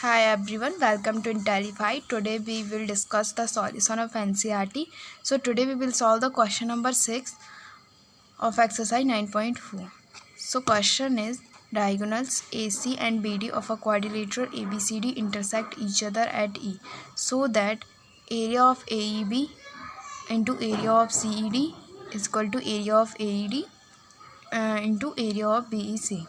Hi everyone, welcome to Intellify. Today we will discuss the solution of NCERT. So today we will solve the question number 6 of exercise 9.4. So question is, diagonals AC and BD of a quadrilateral ABCD intersect each other at E, so that area of AEB into area of CED is equal to area of AED into area of BEC.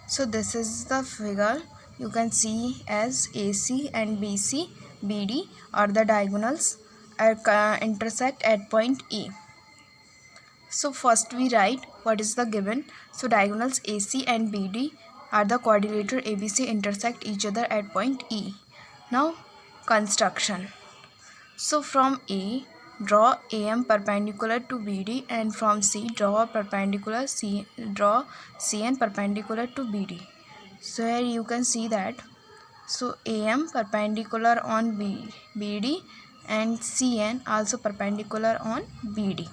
So this is the figure. You can see as AC and BC, BD are the diagonals intersect at point E. So first we write what is the given. So diagonals AC and BD are the quadrilateral ABC intersect each other at point E. Now construction. So from A, draw AM perpendicular to BD, and from C, draw CN perpendicular to BD. So here you can see that. So AM perpendicular on BD and CN also perpendicular on BD.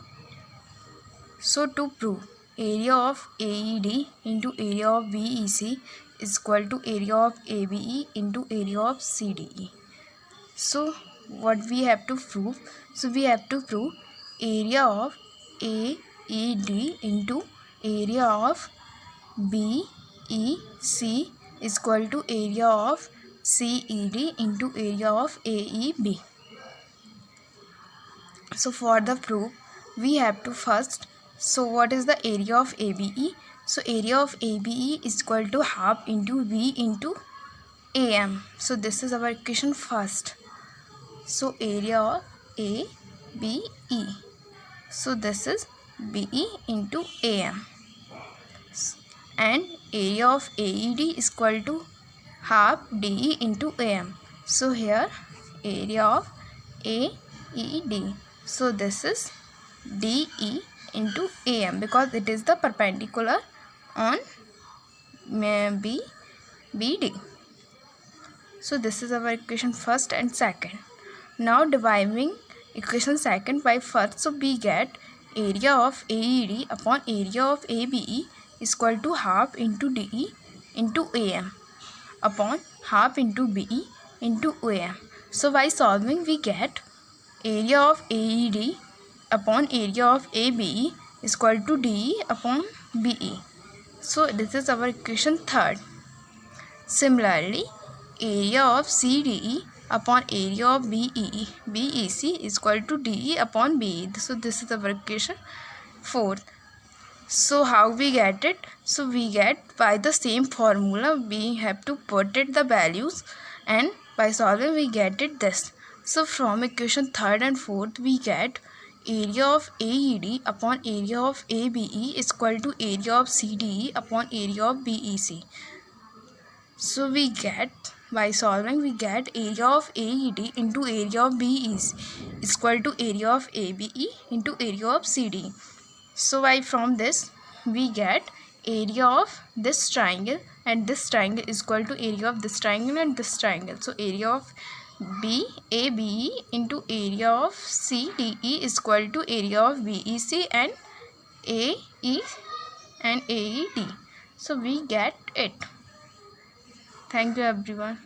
So to prove, area of AED into area of BEC is equal to area of ABE into area of CDE. So what we have to prove? So we have to prove area of AED into area of BEC is equal to area of CED into area of AEB. So for the proof, we have to first, so what is the area of ABE? So area of ABE is equal to half into B into AM. So this is our equation first. So area of ABE. So this is BE into AM. And area of AED is equal to half DE into AM. So here area of AED. So this is DE into AM because it is the perpendicular on BD. So this is our equation first and second. Now dividing equation second by first, so we get area of AED upon area of ABE is equal to half into DE into AM upon half into BE into AM. So by solving we get area of AED upon area of ABE is equal to DE upon BE. So this is our equation third. Similarly, area of CDE upon area of BEC is equal to DE upon BE. So this is our equation fourth. So how we get it? So we get by the same formula, we have to put it the values, and by solving we get it this. So from equation third and fourth we get area of AED upon area of ABE is equal to area of CDE upon area of BEC. So we get, by solving we get area of AED into area of BEC is equal to area of ABE into area of CD. So from this we get area of this triangle, and this triangle is equal to area of this triangle and this triangle. So area of BABE into area of CDE is equal to area of BEC and AE and AED. So we get it. Thank you everyone.